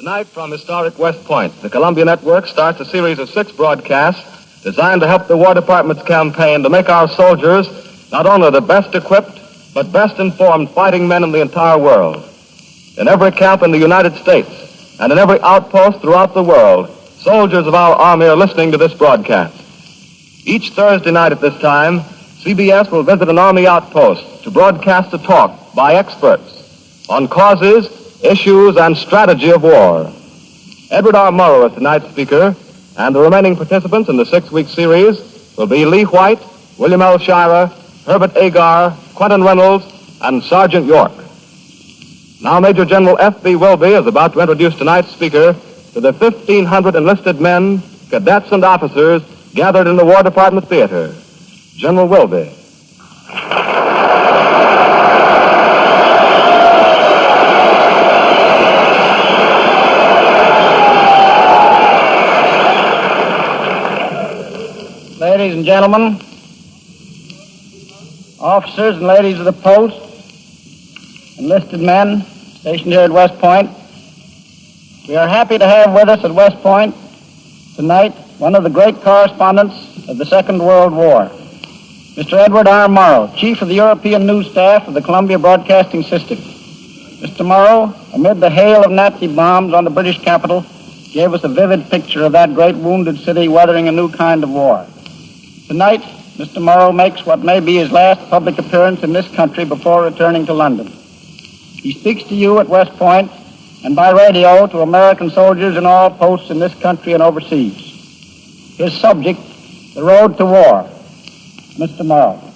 Tonight from historic West Point, the Columbia Network starts a series of 6 broadcasts designed to help the War Department's campaign to make our soldiers not only the best equipped, but best informed fighting men in the entire world. In every camp in the United States and in every outpost throughout the world, soldiers of our Army are listening to this broadcast. Each Thursday night at this time, CBS will visit an Army outpost to broadcast a talk by experts on causes, issues, and strategy of war. Edward R. Murrow is tonight's speaker, and the remaining participants in the 6-week series will be Lee White, William L. Shirer, Herbert Agar, Quentin Reynolds, and Sergeant York. Now Major General F.B. Wilby is about to introduce tonight's speaker to the 1,500 enlisted men, cadets, and officers gathered in the War Department Theater. General Wilby. Ladies and gentlemen, officers and ladies of the post, enlisted men stationed here at West Point, we are happy to have with us at West Point tonight one of the great correspondents of the Second World War, Mr. Edward R. Murrow, Chief of the European News Staff of the Columbia Broadcasting System. Mr. Murrow, amid the hail of Nazi bombs on the British capital, gave us a vivid picture of that great wounded city weathering a new kind of war. Tonight, Mr. Murrow makes what may be his last public appearance in this country before returning to London. He speaks to you at West Point and by radio to American soldiers in all posts in this country and overseas. His subject, the road to war. Mr. Murrow.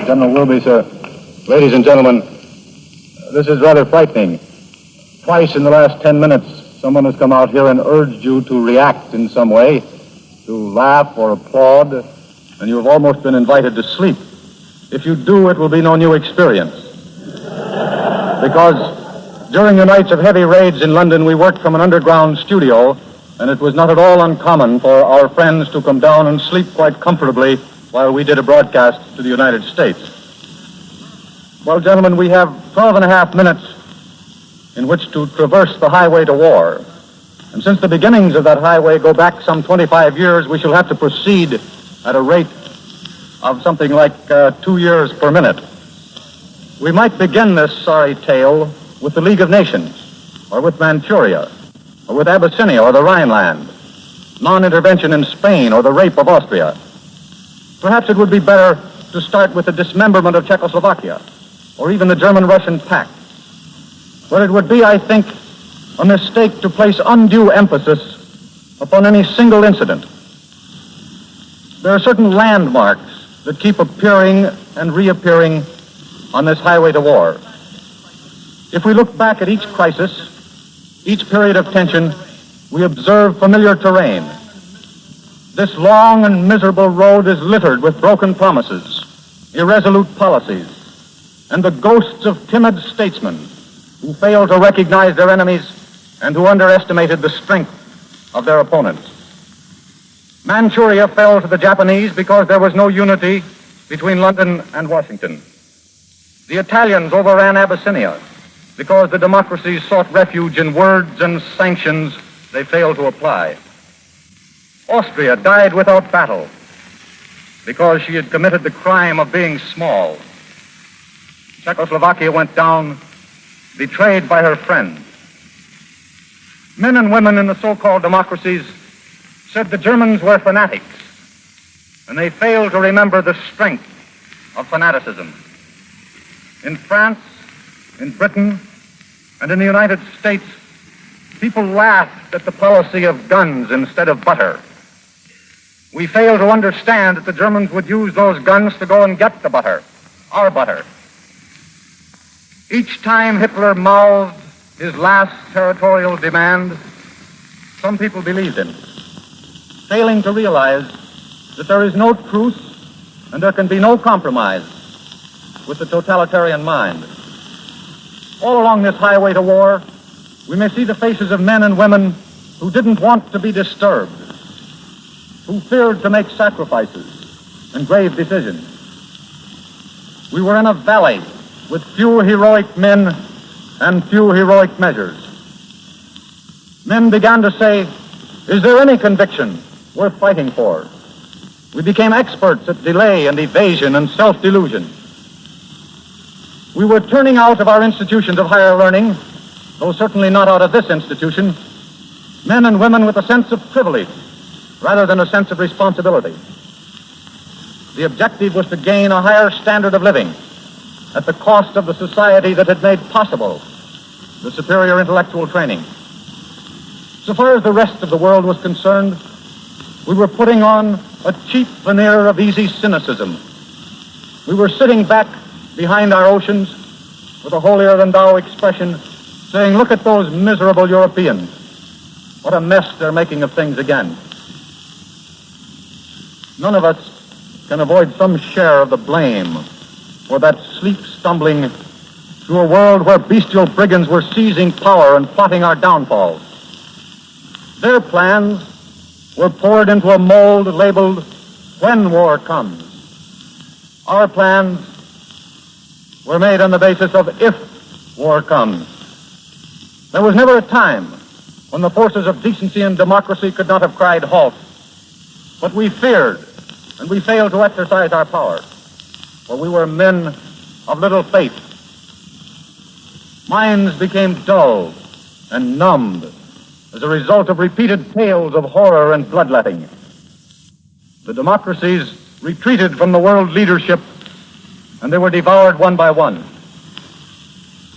General Wilby, sir. Ladies and gentlemen, this is rather frightening. Twice in the last 10 minutes, someone has come out here and urged you to react in some way, to laugh or applaud, and you have almost been invited to sleep. If you do, it will be no new experience. Because during the nights of heavy raids in London, we worked from an underground studio, and it was not at all uncommon for our friends to come down and sleep quite comfortably while we did a broadcast to the United States. Well, gentlemen, we have 12 and a half minutes in which to traverse the highway to war. And since the beginnings of that highway go back some 25 years, we shall have to proceed at a rate of something like 2 years per minute. We might begin this sorry tale with the League of Nations, or with Manchuria, or with Abyssinia, or the Rhineland, non-intervention in Spain, or the rape of Austria. Perhaps it would be better to start with the dismemberment of Czechoslovakia, or even the German-Russian Pact. But it would be, I think, a mistake to place undue emphasis upon any single incident. There are certain landmarks that keep appearing and reappearing on this highway to war. If we look back at each crisis, each period of tension, we observe familiar terrain. This long and miserable road is littered with broken promises, irresolute policies, and the ghosts of timid statesmen who failed to recognize their enemies and who underestimated the strength of their opponents. Manchuria fell to the Japanese because there was no unity between London and Washington. The Italians overran Abyssinia because the democracies sought refuge in words and sanctions they failed to apply. Austria died without battle because she had committed the crime of being small. Czechoslovakia went down betrayed by her friends. Men and women in the so-called democracies said the Germans were fanatics, and they failed to remember the strength of fanaticism. In France, in Britain, and in the United States, people laughed at the policy of guns instead of butter. We failed to understand that the Germans would use those guns to go and get the butter, our butter. Each time Hitler mouthed his last territorial demand, some people believed him, failing to realize that there is no truce and there can be no compromise with the totalitarian mind. All along this highway to war, we may see the faces of men and women who didn't want to be disturbed, who feared to make sacrifices and grave decisions. We were in a valley with few heroic men and few heroic measures. Men began to say, is there any conviction worth fighting for? We became experts at delay and evasion and self-delusion. We were turning out of our institutions of higher learning, though certainly not out of this institution, men and women with a sense of privilege rather than a sense of responsibility. The objective was to gain a higher standard of living at the cost of the society that had made possible the superior intellectual training. So far as the rest of the world was concerned, we were putting on a cheap veneer of easy cynicism. We were sitting back behind our oceans with a holier-than-thou expression, saying, look at those miserable Europeans. What a mess they're making of things again. None of us can avoid some share of the blame for that sleep stumbling through a world where bestial brigands were seizing power and plotting our downfall. Their plans were poured into a mold labeled, when war comes. Our plans were made on the basis of if war comes. There was never a time when the forces of decency and democracy could not have cried halt. But we feared, and we failed to exercise our power, for we were men of little faith. Minds became dull and numbed as a result of repeated tales of horror and bloodletting. The democracies retreated from the world leadership, and they were devoured one by one.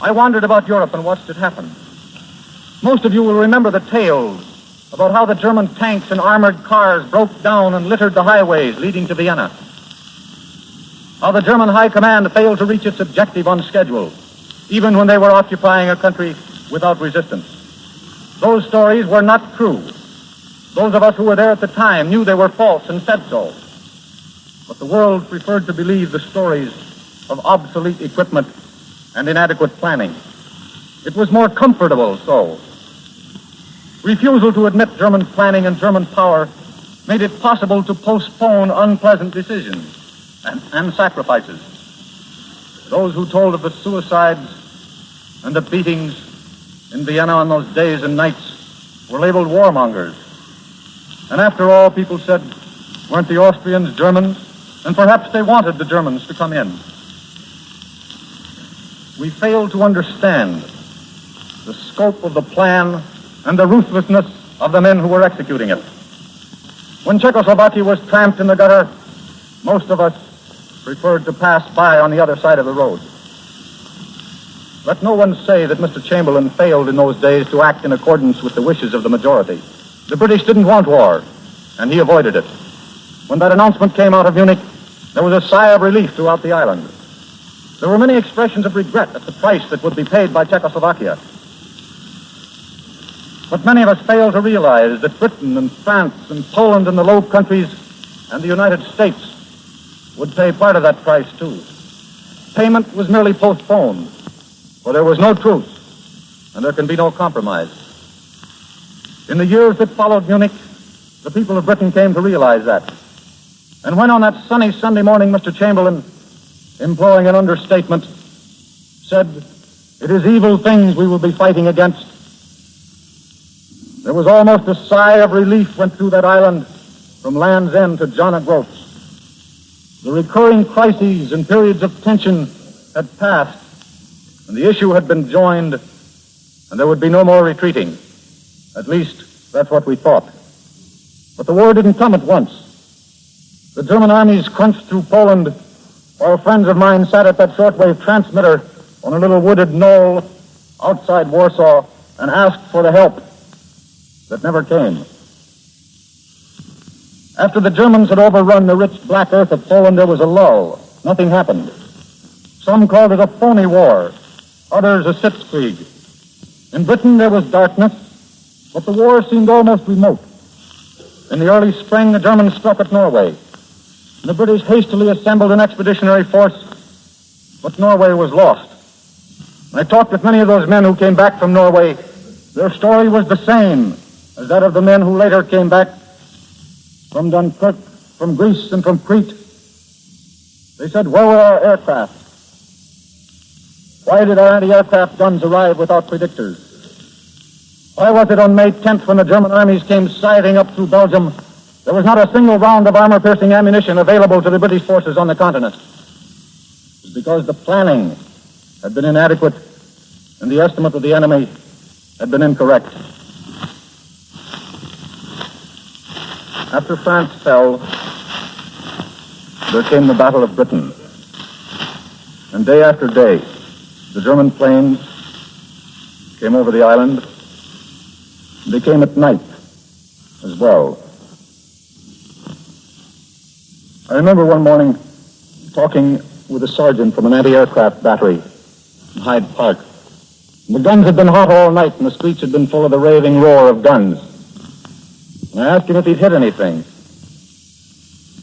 I wandered about Europe and watched it happen. Most of you will remember the tales about how the German tanks and armored cars broke down and littered the highways leading to Vienna. How the German High Command failed to reach its objective on schedule, even when they were occupying a country without resistance. Those stories were not true. Those of us who were there at the time knew they were false and said so. But the world preferred to believe the stories of obsolete equipment and inadequate planning. It was more comfortable so. Refusal to admit German planning and German power made it possible to postpone unpleasant decisions and sacrifices. Those who told of the suicides and the beatings in Vienna on those days and nights were labeled warmongers. And after all, people said, weren't the Austrians Germans? And perhaps they wanted the Germans to come in. We failed to understand the scope of the plan and the ruthlessness of the men who were executing it. When Czechoslovakia was tramped in the gutter, most of us preferred to pass by on the other side of the road. Let no one say that Mr. Chamberlain failed in those days to act in accordance with the wishes of the majority. The British didn't want war, and he avoided it. When that announcement came out of Munich, there was a sigh of relief throughout the island. There were many expressions of regret at the price that would be paid by Czechoslovakia. But many of us failed to realize that Britain and France and Poland and the Low Countries and the United States would pay part of that price too. Payment was merely postponed, for there was no truce, and there can be no compromise. In the years that followed Munich, the people of Britain came to realize that. And when on that sunny Sunday morning, Mr. Chamberlain, employing an understatement, said, "It is evil things we will be fighting against," there was almost a sigh of relief went through that island from Land's End to John O'Groats. The recurring crises and periods of tension had passed, and the issue had been joined, and there would be no more retreating. At least, that's what we thought. But the war didn't come at once. The German armies crunched through Poland, while friends of mine sat at that shortwave transmitter on a little wooded knoll outside Warsaw and asked for the help that never came. After the Germans had overrun the rich black earth of Poland, there was a lull. Nothing happened. Some called it a phony war, others a sitzkrieg. In Britain there was darkness, but the war seemed almost remote. In the early spring, the Germans struck at Norway. The British hastily assembled an expeditionary force, but Norway was lost. When I talked with many of those men who came back from Norway, their story was the same. as that of the men who later came back from Dunkirk, from Greece, and from Crete. They said, where were our aircraft? Why did our anti-aircraft guns arrive without predictors? Why was it on May 10th, when the German armies came scything up through Belgium, there was not a single round of armor-piercing ammunition available to the British forces on the continent? It was because the planning had been inadequate and the estimate of the enemy had been incorrect. After France fell, there came the Battle of Britain. And day after day, the German planes came over the island. They came at night as well. I remember one morning talking with a sergeant from an anti-aircraft battery in Hyde Park. And the guns had been hot all night, and the streets had been full of the raving roar of guns. And I asked him if he'd hit anything.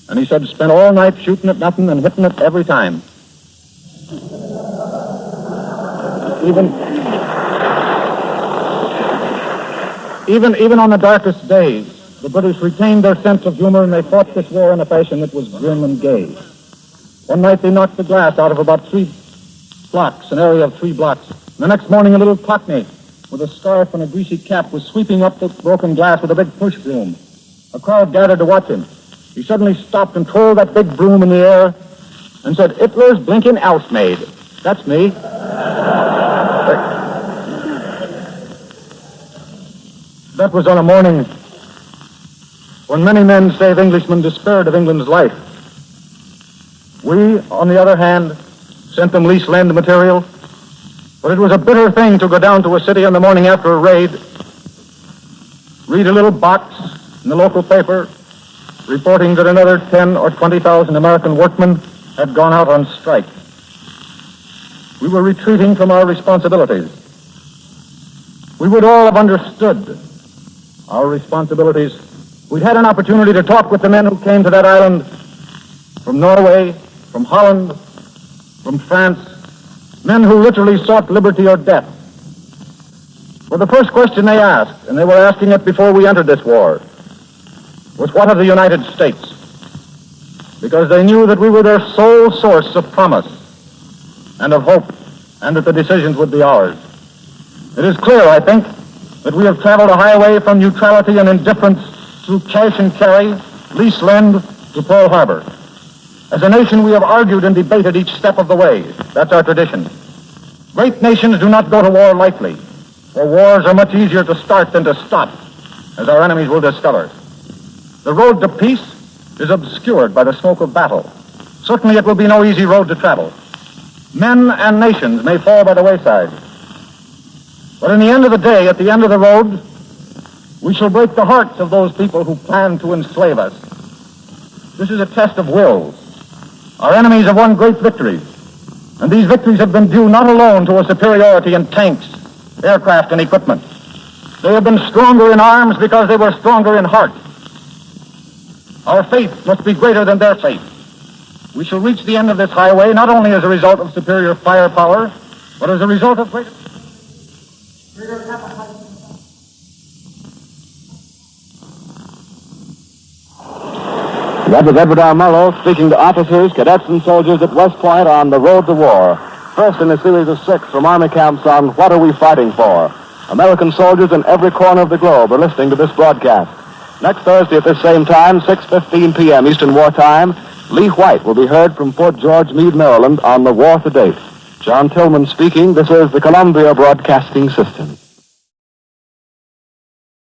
And he said, spent all night shooting at nothing and hitting it every time. Even on the darkest days, the British retained their sense of humor, and they fought this war in a fashion that was grim and gay. One night they knocked the glass out of about 3 blocks, an area of 3 blocks. The next morning, a little cockney with a scarf and a greasy cap was sweeping up the broken glass with a big push broom. A crowd gathered to watch him. He suddenly stopped and twirled that big broom in the air and said, "Hitler's blinking housemaid." That's me. That was on a morning when many men, save Englishmen, despaired of England's life. We, on the other hand, sent them lease-lend material. But it was a bitter thing to go down to a city on the morning after a raid, read a little box in the local paper reporting that another 10 or 20,000 American workmen had gone out on strike. We were retreating from our responsibilities. We would all have understood our responsibilities. We'd had an opportunity to talk with the men who came to that island from Norway, from Holland, from France, men who literally sought liberty or death. Well, the first question they asked, and they were asking it before we entered this war, was what of the United States? Because they knew that we were their sole source of promise and of hope, and that the decisions would be ours. It is clear, I think, that we have traveled a highway from neutrality and indifference through cash and carry, lease-lend, to Pearl Harbor. As a nation, we have argued and debated each step of the way. That's our tradition. Great nations do not go to war lightly, for wars are much easier to start than to stop, as our enemies will discover. The road to peace is obscured by the smoke of battle. Certainly it will be no easy road to travel. Men and nations may fall by the wayside. But in the end of the day, at the end of the road, we shall break the hearts of those people who plan to enslave us. This is a test of wills. Our enemies have won great victories, and these victories have been due not alone to a superiority in tanks, aircraft, and equipment. They have been stronger in arms because they were stronger in heart. Our faith must be greater than their faith. We shall reach the end of this highway not only as a result of superior firepower, but as a result of greater appetite. That was Edward R. Murrow speaking to officers, cadets, and soldiers at West Point on the road to war. First in a series of 6 from Army camps on What Are We Fighting For? American soldiers in every corner of the globe are listening to this broadcast. Next Thursday at this same time, 6:15 p.m. Eastern Wartime, Lee White will be heard from Fort George, Meade, Maryland on the war to date. John Tillman speaking. This is the Columbia Broadcasting System.